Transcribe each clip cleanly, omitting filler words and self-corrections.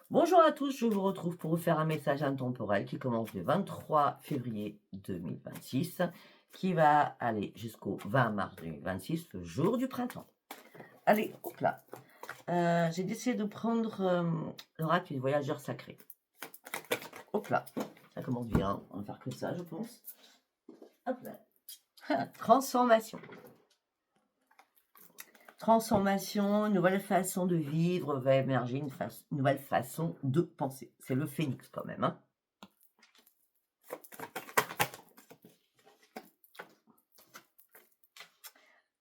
Bonjour à tous, je vous retrouve pour vous faire un message intemporel qui commence le 23 février 2026, qui va aller jusqu'au 20 mars 2026, le jour du printemps. Allez, hop là. J'ai décidé de prendre l'oracle du voyageur sacré. Hop là, ça commence bien, on va faire que ça, je pense. Hop là. Transformation. Transformation, nouvelle façon de vivre, va émerger une nouvelle façon de penser. C'est le phénix quand même,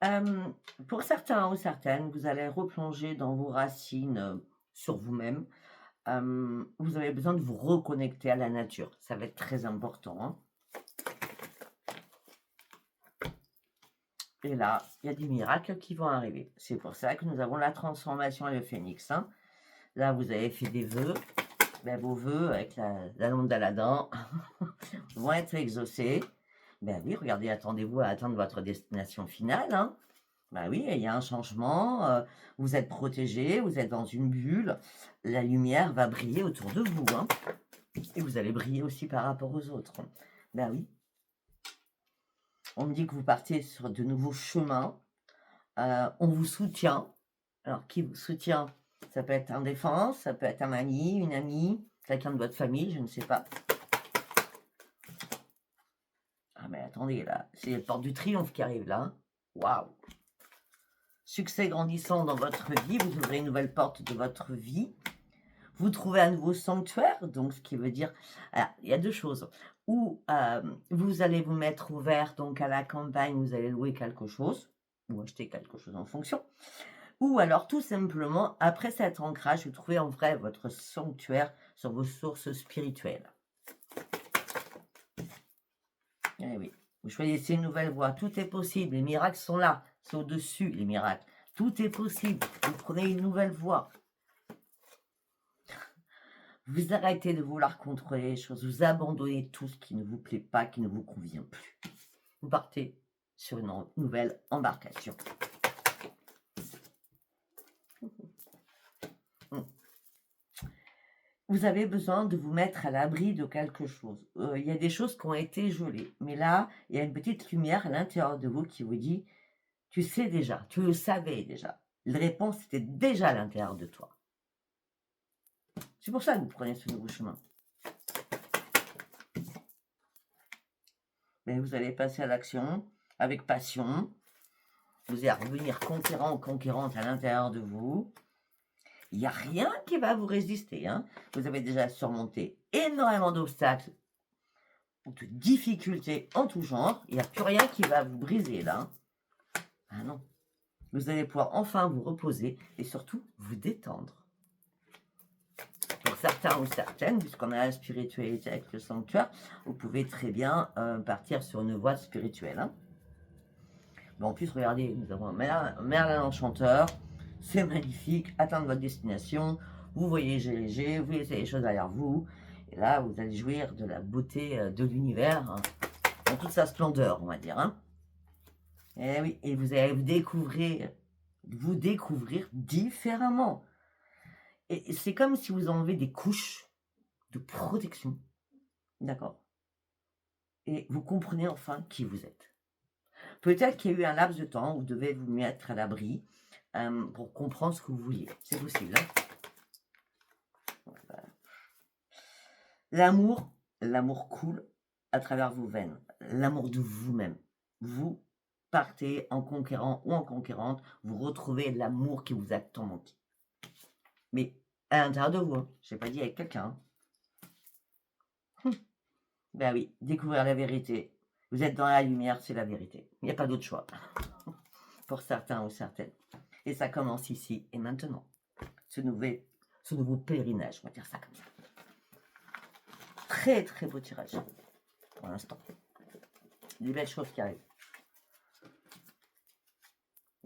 hein. Pour certains ou certaines, vous allez replonger dans vos racines sur vous-même. Vous avez besoin de vous reconnecter à la nature. Ça va être très important, hein. Et là, il y a des miracles qui vont arriver. C'est pour ça que nous avons la transformation et le phénix, hein. Là, vous avez fait des vœux. Ben, vos vœux avec la lampe d'Aladin vont être exaucés. Ben oui, regardez, attendez-vous à atteindre votre destination finale, hein. Ben oui, il y a un changement, vous êtes protégé, vous êtes dans une bulle, la lumière va briller autour de vous, hein, et vous allez briller aussi par rapport aux autres. Ben oui. On me dit que vous partez sur de nouveaux chemins, on vous soutient. Alors qui vous soutient? Ça peut être un défense, ça peut être un ami, une amie, quelqu'un de votre famille, je ne sais pas. Ah mais attendez, là, c'est la porte du triomphe qui arrive là, hein. Waouh! Succès grandissant dans votre vie, vous ouvrez une nouvelle porte de votre vie. Vous trouvez un nouveau sanctuaire, donc ce qui veut dire, alors, il y a deux choses. Ou vous allez vous mettre ouvert donc à la campagne, vous allez louer quelque chose, ou acheter quelque chose en fonction. Ou alors tout simplement, après cet ancrage, vous trouvez en vrai votre sanctuaire sur vos sources spirituelles. Eh oui, vous choisissez une nouvelle voie, tout est possible, les miracles sont là, c'est au-dessus les miracles. Tout est possible, vous prenez une nouvelle voie. Vous arrêtez de vouloir contrôler les choses, vous abandonnez tout ce qui ne vous plaît pas, qui ne vous convient plus. Vous partez sur une nouvelle embarcation. Vous avez besoin de vous mettre à l'abri de quelque chose. Il y a des choses qui ont été gelées, mais là, il y a une petite lumière à l'intérieur de vous qui vous dit, tu sais déjà, tu le savais déjà. La réponse était déjà à l'intérieur de toi. C'est pour ça que vous prenez ce nouveau chemin. Mais vous allez passer à l'action avec passion. Vous allez revenir conquérant ou conquérante à l'intérieur de vous. Il n'y a rien qui va vous résister, hein. Vous avez déjà surmonté énormément d'obstacles ou de difficultés en tout genre. Il n'y a plus rien qui va vous briser là. Ah non. Vous allez pouvoir enfin vous reposer et surtout vous détendre. Pour certains ou certaines, puisqu'on a la spiritualité avec le sanctuaire, vous pouvez très bien partir sur une voie spirituelle, hein. Bon, en plus, regardez, nous avons un Merlin l'Enchanteur. C'est magnifique. Atteindre votre destination. Vous voyagez léger. Vous laissez les choses derrière vous. Et là, vous allez jouir de la beauté de l'univers, hein, dans toute sa splendeur, on va dire, hein. Et oui, et vous allez vous découvrir différemment. Et c'est comme si vous enlevez des couches de protection. D'accord. Et vous comprenez enfin qui vous êtes. Peut-être qu'il y a eu un laps de temps où vous devez vous mettre à l'abri pour comprendre ce que vous vouliez. C'est possible, hein. Voilà. L'amour coule à travers vos veines. L'amour de vous-même. Vous partez en conquérant ou en conquérante, vous retrouvez l'amour qui vous a tant manqué. Mais à l'intérieur de vous, hein. Je n'ai pas dit avec quelqu'un, hein. Ben oui, découvrir la vérité. Vous êtes dans la lumière, c'est la vérité. Il n'y a pas d'autre choix. Pour certains ou certaines. Et ça commence ici et maintenant. Ce nouveau pèlerinage, on va dire ça comme ça. Très très beau tirage pour l'instant. Des belles choses qui arrivent.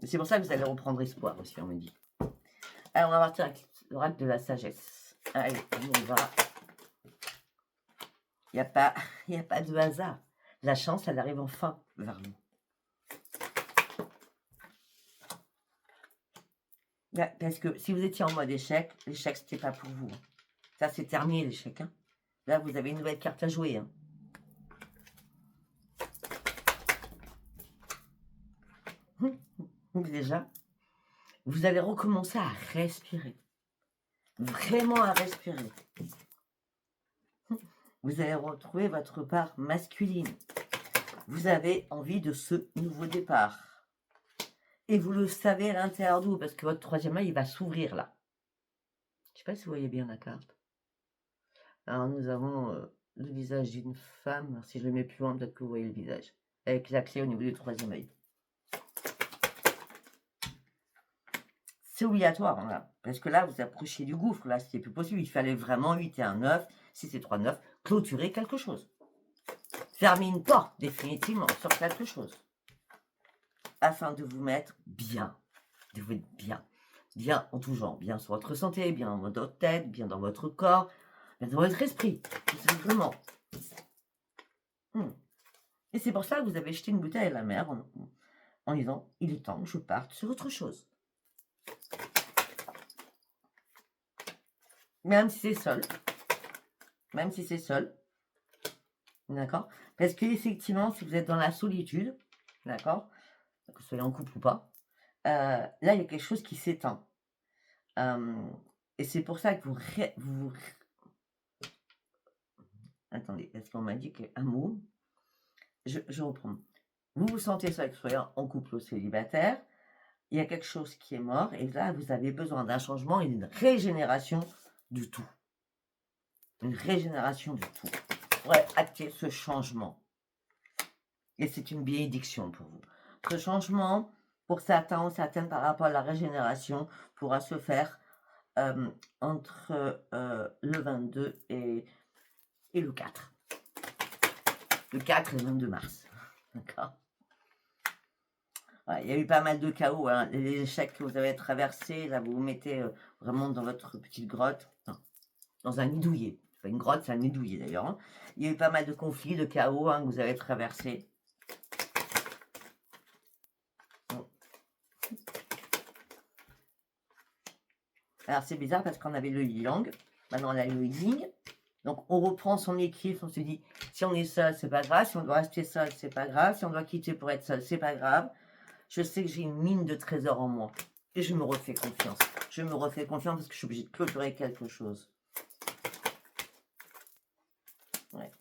Et c'est pour ça que vous allez reprendre espoir aussi, on me dit. Alors on va partir avec l'oracle de la sagesse. Allez, on y va. Il n'y a pas de hasard. La chance, elle arrive enfin vers nous. Parce que si vous étiez en mode échec, l'échec, c'était pas pour vous. Ça, c'est terminé l'échec. Hein. Là, vous avez une nouvelle carte à jouer. Hein. Déjà, vous allez recommencer à respirer. Vraiment à respirer. Vous allez retrouver votre part masculine. Vous avez envie de ce nouveau départ. Et vous le savez à l'intérieur de vous, parce que votre troisième œil, il va s'ouvrir là. Je ne sais pas si vous voyez bien la carte. Alors, nous avons le visage d'une femme. Si je le mets plus loin, peut-être que vous voyez le visage. Avec la clé au niveau du troisième œil. C'est obligatoire, hein, là. Parce que là, vous approchez du gouffre. Là, c'était plus possible. Il fallait vraiment 8 et un 9. Si c'est 3, 9, clôturer quelque chose. Fermer une porte, définitivement, sur quelque chose. Afin de vous mettre bien. De vous mettre bien. Bien en tout genre. Bien sur votre santé, bien dans votre tête, bien dans votre corps, bien dans votre esprit. Tout simplement. Et c'est pour ça que vous avez jeté une bouteille à la mer en disant, il est temps que je parte sur autre chose. Même si c'est seul. Même si c'est seul. D'accord? Parce qu'effectivement, si vous êtes dans la solitude, d'accord? Que vous soyez en couple ou pas, là, il y a quelque chose qui s'éteint. Et c'est pour ça que vous... Attendez, parce qu'on m'a dit qu'un mot. Je reprends. Vous vous sentez seul, que vous soyez en couple ou célibataire. Il y a quelque chose qui est mort. Et là, vous avez besoin d'un changement et d'une régénération du tout. Une régénération du tout. Pour acter ce changement. Et c'est une bénédiction pour vous. Ce changement, pour certains ou certaines par rapport à la régénération, pourra se faire entre le 22 et le 4. Le 4 et le 22 mars. D'accord? Ouais, il y a eu pas mal de chaos. Hein. Les échecs que vous avez traversés, là, vous vous mettez vraiment dans votre petite grotte. Non, dans un nid douillet. C'est pas une grotte, c'est un nid douillet d'ailleurs. Hein. Il y a eu pas mal de conflits, de chaos que vous avez traversés. Alors c'est bizarre parce qu'on avait le yang, maintenant on a le yin. Donc on reprend son équilibre, on se dit si on est seul, c'est pas grave, si on doit rester seul, c'est pas grave, si on doit quitter pour être seul, c'est pas grave. Je sais que j'ai une mine de trésors en moi et je me refais confiance. Je me refais confiance parce que je suis obligée de clôturer quelque chose. Ouais.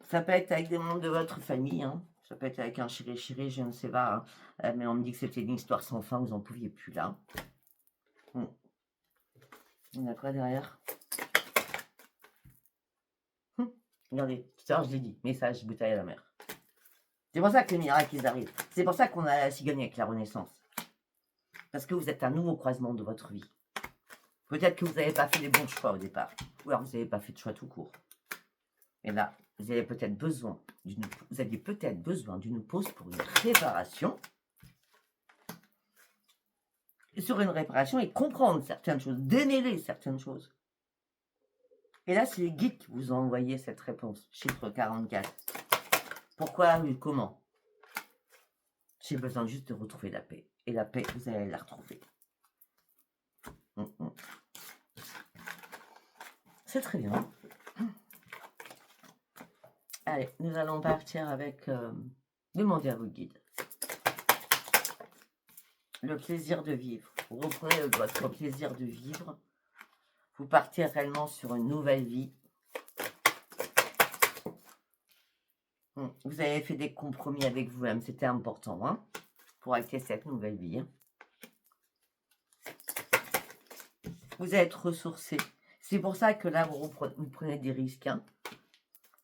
Ça peut être avec des membres de votre famille, hein. Ça peut être avec un chéri, je ne sais pas. Hein. Mais on me dit que c'était une histoire sans fin, vous n'en pouviez plus là. On a quoi derrière? Regardez, tout à l'heure je l'ai dit, message, bouteille à la mer. C'est pour ça que les miracles ils arrivent. C'est pour ça qu'on a la cigogne avec la Renaissance. Parce que vous êtes un nouveau croisement de votre vie. Peut-être que vous n'avez pas fait les bons choix au départ. Ou alors vous n'avez pas fait de choix tout court. Et là, vous aviez peut-être besoin d'une pause pour une réparation. Et sur une réparation et comprendre certaines choses, démêler certaines choses. Et là, c'est les guides qui vous ont envoyé cette réponse. Chiffre 44. Pourquoi et comment? J'ai besoin juste de retrouver la paix. Et la paix, vous allez la retrouver. C'est très bien. Allez, nous allons partir avec... demandez à vos guides. Le plaisir de vivre. Vous reprenez votre plaisir de vivre. Vous partez réellement sur une nouvelle vie. Vous avez fait des compromis avec vous-même. C'était important, hein, pour acter cette nouvelle vie. Hein. Vous allez être ressourcé. C'est pour ça que là, vous prenez des risques. Hein.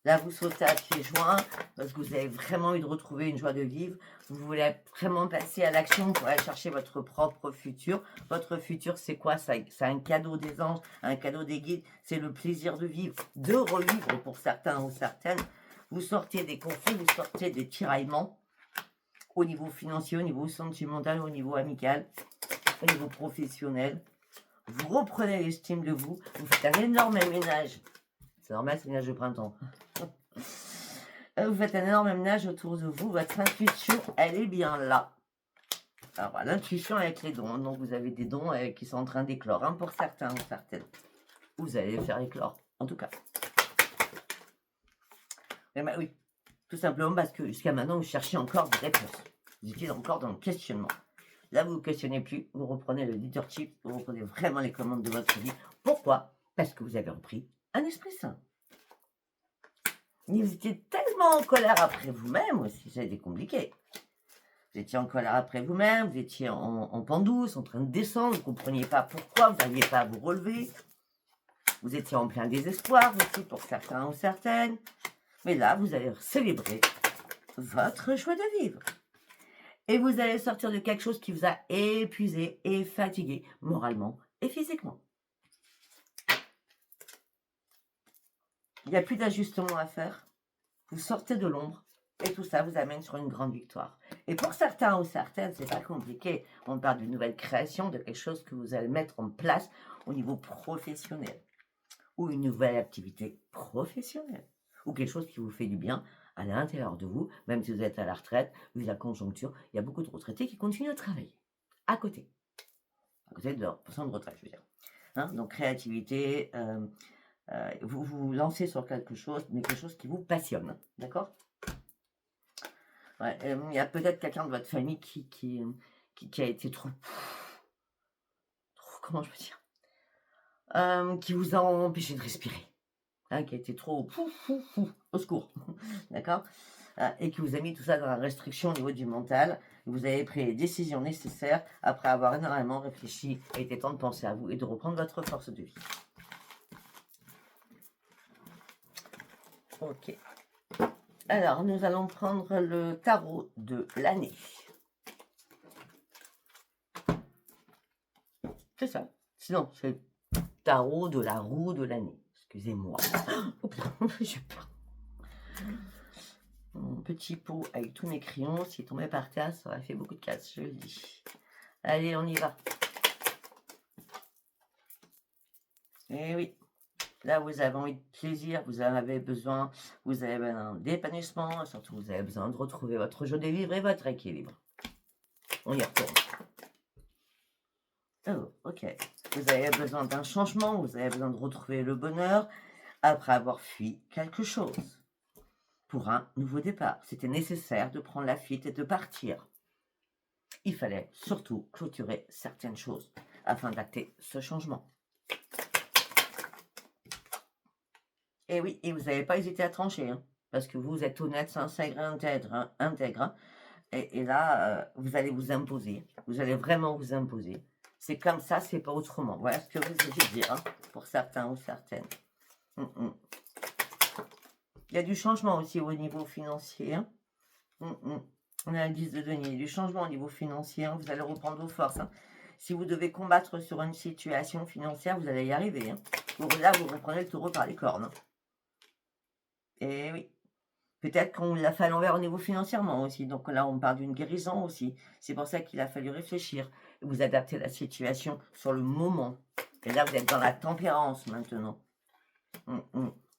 Là, vous sautez à pieds joints parce que vous avez vraiment eu de retrouver une joie de vivre. Vous voulez vraiment passer à l'action pour aller chercher votre propre futur. Votre futur, c'est quoi? C'est un cadeau des anges, un cadeau des guides. C'est le plaisir de vivre, de revivre pour certains ou certaines. Vous sortez des conflits, vous sortez des tiraillements au niveau financier, au niveau sentimental, au niveau amical, au niveau professionnel. Vous reprenez l'estime de vous. Vous faites un énorme ménage. C'est normal, c'est le ménage de printemps. Vous faites un énorme ménage autour de vous. Votre intuition, elle est bien là. Alors voilà, l'intuition avec les dons. Donc vous avez des dons qui sont en train d'éclore, hein, pour certains ou certaines. vous allez faire éclore, en tout cas. Eh ben oui, tout simplement parce que jusqu'à maintenant, vous cherchez encore des réponses. Vous étiez encore dans le questionnement. Là, vous ne vous questionnez plus, vous reprenez le leadership, vous reprenez vraiment les commandes de votre vie. Pourquoi? Parce que vous avez repris un esprit sain. Mais vous étiez tellement en colère après vous-même aussi, ça a été compliqué. Vous étiez en colère après vous-même, vous étiez en pendouce, en train de descendre, vous ne compreniez pas pourquoi, vous n'arriviez pas à vous relever. Vous étiez en plein désespoir aussi pour certains ou certaines. Mais là, vous allez célébrer votre joie de vivre. Et vous allez sortir de quelque chose qui vous a épuisé et fatigué moralement et physiquement. Il n'y a plus d'ajustement à faire. Vous sortez de l'ombre et tout ça vous amène sur une grande victoire. Et pour certains ou certaines, c'est pas compliqué. On parle d'une nouvelle création, de quelque chose que vous allez mettre en place au niveau professionnel. Ou une nouvelle activité professionnelle. Ou quelque chose qui vous fait du bien à l'intérieur de vous, même si vous êtes à la retraite, vu la conjoncture, il y a beaucoup de retraités qui continuent à travailler. À côté de leur pourcent de retraite, je veux dire. Hein, donc créativité, vous vous lancez sur quelque chose, mais quelque chose qui vous passionne, d'accord? Ouais, il y a peut-être quelqu'un de votre famille qui a été trop, comment je peux dire, qui vous a empêché de respirer, hein, qui a été trop au secours, d'accord? Et qui vous a mis tout ça dans la restriction au niveau du mental. Vous avez pris les décisions nécessaires après avoir énormément réfléchi. Il était temps de penser à vous et de reprendre votre force de vie. Ok. Alors, nous allons prendre le tarot de l'année. C'est ça. Sinon, c'est le tarot de la roue de l'année. Excusez-moi. Oh putain, j'ai peur. Mon petit pot avec tous mes crayons, s'il tombait par terre, ça aurait fait beaucoup de casse, je le dis. Allez, on y va. Eh oui. Là, vous avez envie de plaisir, vous en avez besoin, vous avez besoin d'épanouissement, surtout vous avez besoin de retrouver votre joie de vivre et votre équilibre. On y retourne. Oh, ok. Vous avez besoin d'un changement, vous avez besoin de retrouver le bonheur après avoir fui quelque chose. Pour un nouveau départ, c'était nécessaire de prendre la fuite et de partir. Il fallait surtout clôturer certaines choses afin d'acter ce changement. Et oui, et vous n'avez pas hésité à trancher, hein, parce que vous êtes honnête, sincère, intègre. Et là, vous allez vous imposer. Vous allez vraiment vous imposer. C'est comme ça, c'est pas autrement. Voilà ce que vous allez dire, hein, pour certains ou certaines. Il y a du changement aussi au niveau financier. Hein. On a le 10 de denier. Du changement au niveau financier. Hein. Vous allez reprendre vos forces. Hein. Si vous devez combattre sur une situation financière, vous allez y arriver. Hein. Là, vous reprenez le taureau par les cornes. Et oui. Peut-être qu'on l'a fait à l'envers au niveau financièrement aussi. Donc là, on parle d'une guérison aussi. C'est pour ça qu'il a fallu réfléchir. Vous adapter la situation sur le moment. Et là, vous êtes dans la tempérance maintenant.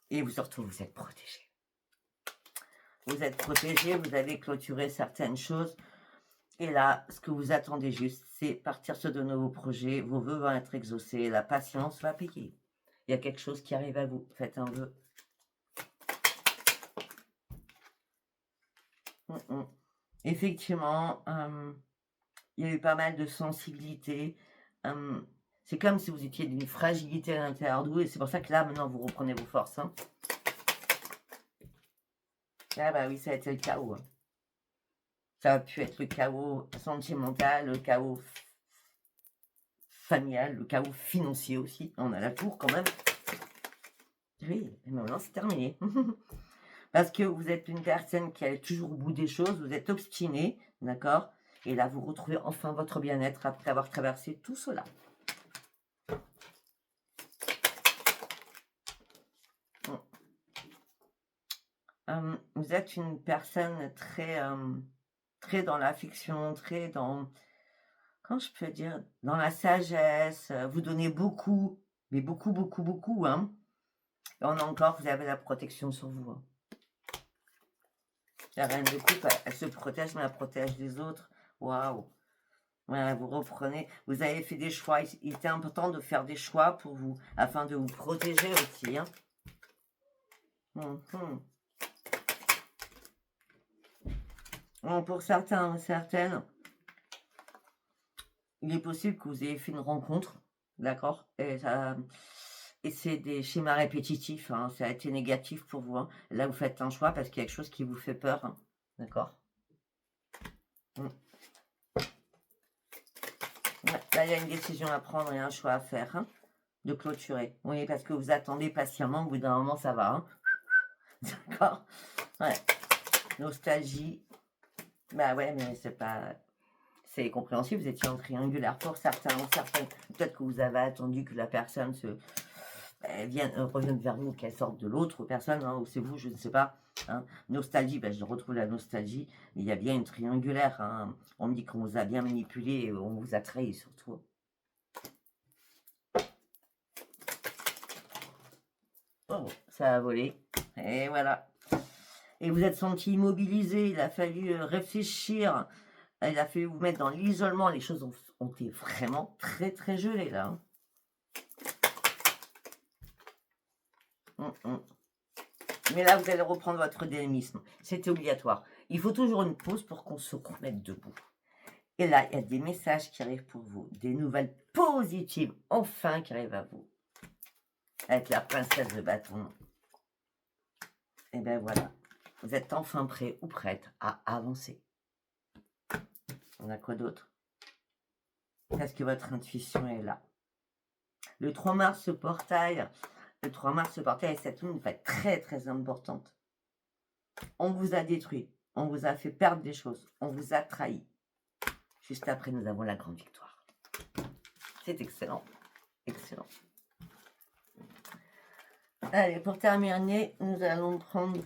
Et surtout, vous êtes protégé. Vous êtes protégé, vous avez clôturé certaines choses. Et là, ce que vous attendez juste, c'est partir sur de nouveaux projets. Vos vœux vont être exaucés. La patience va payer. Il y a quelque chose qui arrive à vous. Faites un vœu. Effectivement, il y a eu pas mal de sensibilité. C'est comme si vous étiez d'une fragilité à l'intérieur de vous. Et c'est pour ça que là, maintenant, vous reprenez vos forces. Hein. Ah bah oui, ça a été le chaos. Hein. Ça a pu être le chaos sentimental, le chaos familial, le chaos financier aussi. On a la tour quand même. Oui, mais maintenant c'est terminé. Parce que vous êtes une personne qui est toujours au bout des choses, vous êtes obstiné, d'accord? Et là, vous retrouvez enfin votre bien-être après avoir traversé tout cela. Vous êtes une personne très dans l'affection, très dans, comment je peux dire, dans la sagesse. Vous donnez beaucoup, mais beaucoup, hein. Et on a encore, vous avez la protection sur vous. Hein. La reine de coupe, elle se protège, mais elle protège les autres. Waouh! Voilà, vous reprenez, vous avez fait des choix. Il était important de faire des choix pour vous, afin de vous protéger aussi. Hein. Bon, pour certains, certaines, il est possible que vous ayez fait une rencontre, d'accord? Et c'est des schémas répétitifs, hein, ça a été négatif pour vous. Hein. Là, vous faites un choix parce qu'il y a quelque chose qui vous fait peur, hein, d'accord? Ouais, là, il y a une décision à prendre et un choix à faire, hein, de clôturer. Oui, parce que vous attendez patiemment, au bout d'un moment, ça va. Hein. D'accord? Ouais. Nostalgie. Bah ouais, mais c'est pas... C'est compréhensible, vous étiez en triangulaire pour certains ou certaines. Peut-être que vous avez attendu que la personne revienne vers vous, qu'elle sorte de l'autre personne, hein, ou c'est vous, je ne sais pas. Hein. Nostalgie, je retrouve la nostalgie. Il y a bien une triangulaire. Hein. On me dit qu'on vous a bien manipulé et on vous a trahi surtout. Oh, ça a volé. Et voilà. Et vous êtes senti immobilisé, il a fallu réfléchir. Il a fallu vous mettre dans l'isolement. Les choses ont été vraiment très très gelées là. Mais là, vous allez reprendre votre dynamisme. C'était obligatoire. Il faut toujours une pause pour qu'on se remette debout. Et là, il y a des messages qui arrivent pour vous. Des nouvelles positives, enfin, qui arrivent à vous. Avec la princesse de bâton. Et bien voilà. Vous êtes enfin prêt ou prête à avancer. On a quoi d'autre? Parce que votre intuition est là. Le 3 mars, ce portail, et cette lune va être très très importante. On vous a détruit, on vous a fait perdre des choses, on vous a trahi. Juste après, nous avons la grande victoire. C'est excellent, excellent. Allez, pour terminer, nous allons prendre...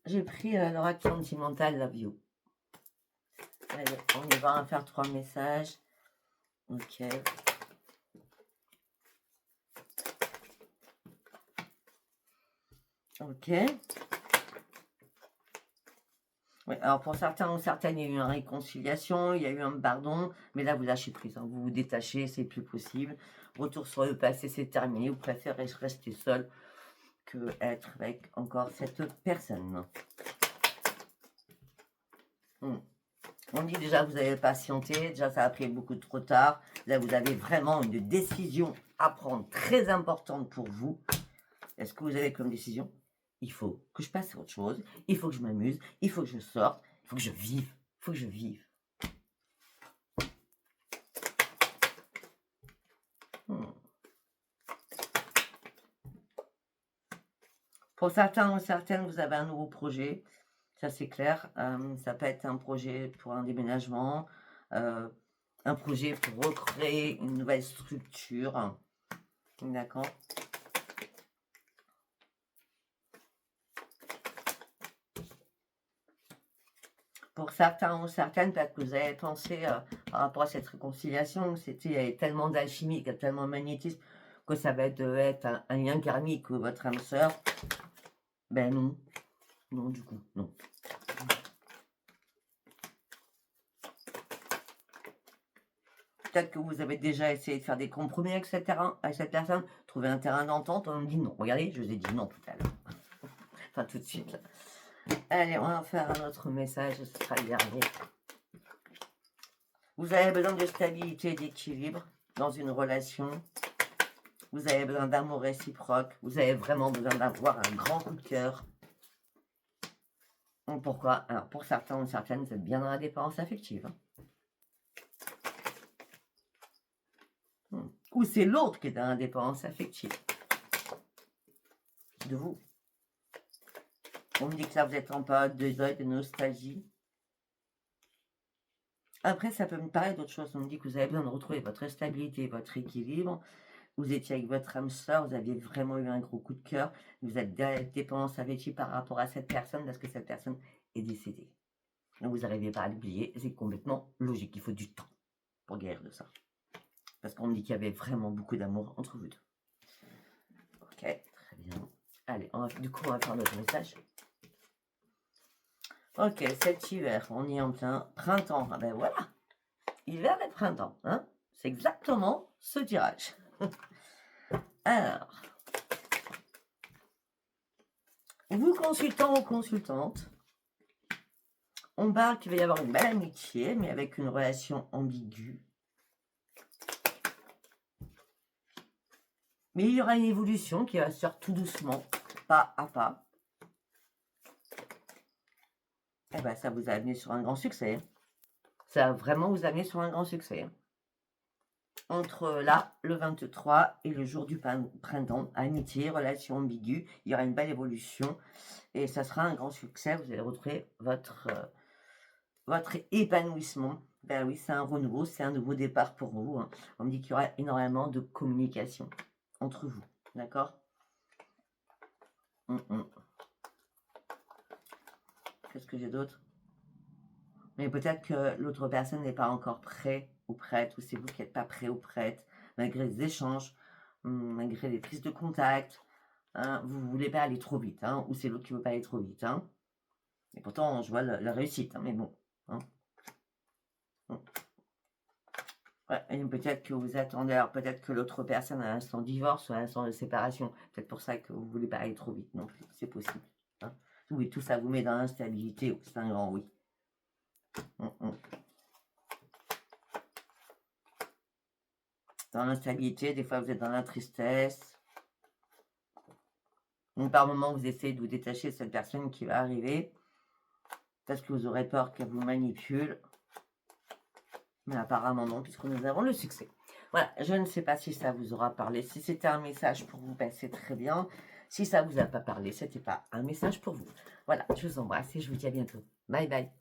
j'ai pris l'oracle sentimental Love You. Allez, on y va, on va faire 3 messages. Ok. Ok. Oui, alors pour certains ou certaines, il y a eu une réconciliation, il y a eu un pardon, mais là vous lâchez prise, hein, vous vous détachez, c'est plus possible. Retour sur le passé, c'est terminé, vous préférez rester seul que être avec encore cette personne. On dit déjà vous avez patienté, déjà ça a pris beaucoup trop tard, là vous avez vraiment une décision à prendre très importante pour vous. Est-ce que vous avez comme décision? Il faut que je passe à autre chose, il faut que je m'amuse, il faut que je sorte, il faut que je vive, il faut que je vive. Pour certains ou certaines, vous avez un nouveau projet, ça c'est clair. Ça peut être un projet pour un déménagement, un projet pour recréer une nouvelle structure. D'accord. Pour certains ou certaines, peut-être que vous avez pensé par rapport à cette réconciliation, il y avait tellement d'alchimie, il y a tellement de magnétisme, que ça va être un lien karmique ou votre âme sœur. Ben non. Non, du coup, non. Peut-être que vous avez déjà essayé de faire des compromis avec cette personne, trouver un terrain d'entente, on me dit non. Regardez, je vous ai dit non tout à l'heure. Enfin, tout de suite. Là. Allez, on va faire un autre message, ce sera le dernier. Vous avez besoin de stabilité et d'équilibre dans une relation. Vous avez besoin d'amour réciproque. Vous avez vraiment besoin d'avoir un grand coup de cœur. Pourquoi? Alors, pour certains ou certaines, vous êtes bien dans la dépendance affective. Ou c'est l'autre qui est dans la dépendance affective. De vous. On me dit que là, vous êtes en période de deuil, de nostalgie. Après, ça peut me paraître d'autres choses. On me dit que vous avez besoin de retrouver votre stabilité, votre équilibre. Vous étiez avec votre âme sœur, vous aviez vraiment eu un gros coup de cœur. Vous êtes dépendance affective par rapport à cette personne parce que cette personne est décédée. Donc vous n'arrivez pas à l'oublier. C'est complètement logique. Il faut du temps pour guérir de ça. Parce qu'on me dit qu'il y avait vraiment beaucoup d'amour entre vous deux. Ok, très bien. Allez, du coup, on va faire notre message. Ok, cet hiver, on y est en plein printemps. Ah ben voilà, hiver et printemps, hein. C'est exactement ce tirage. Alors, vous consultant ou consultante, on parle qu'il va y avoir une belle amitié, mais avec une relation ambiguë. Mais il y aura une évolution qui va se faire tout doucement, pas à pas. Et ben ça vous a amené sur un grand succès. Ça va vraiment vous amener sur un grand succès. Entre là, le 23 et le jour du printemps, amitié, relation ambiguë, il y aura une belle évolution et ça sera un grand succès. Vous allez retrouver votre épanouissement. Ben oui, c'est un renouveau, c'est un nouveau départ pour vous, hein. On me dit qu'il y aura énormément de communication entre vous, d'accord? Qu'est-ce que j'ai d'autre? Mais peut-être que l'autre personne n'est pas encore prêt ou prête, ou c'est vous qui n'êtes pas prêt ou prête, malgré les échanges, malgré les prises de contact, hein, vous ne voulez pas aller trop vite, hein, ou c'est l'autre qui ne veut pas aller trop vite. Hein. Et pourtant, je vois la réussite, hein, mais bon. Hein. Ouais, et peut-être que vous attendez, alors peut-être que l'autre personne a un instant de divorce ou un instant de séparation. Peut-être pour ça que vous ne voulez pas aller trop vite non plus, c'est possible. Hein. Oui, tout ça vous met dans l'instabilité, c'est un grand oui. Dans l'instabilité, des fois vous êtes dans la tristesse. Donc par moment vous essayez de vous détacher de cette personne qui va arriver. Parce que vous aurez peur qu'elle vous manipule. Mais apparemment non, puisque nous avons le succès. Voilà, je ne sais pas si ça vous aura parlé. Si c'était un message pour vous, ben c'est très bien. Si ça ne vous a pas parlé, ce n'était pas un message pour vous. Voilà, je vous embrasse et je vous dis à bientôt. Bye bye.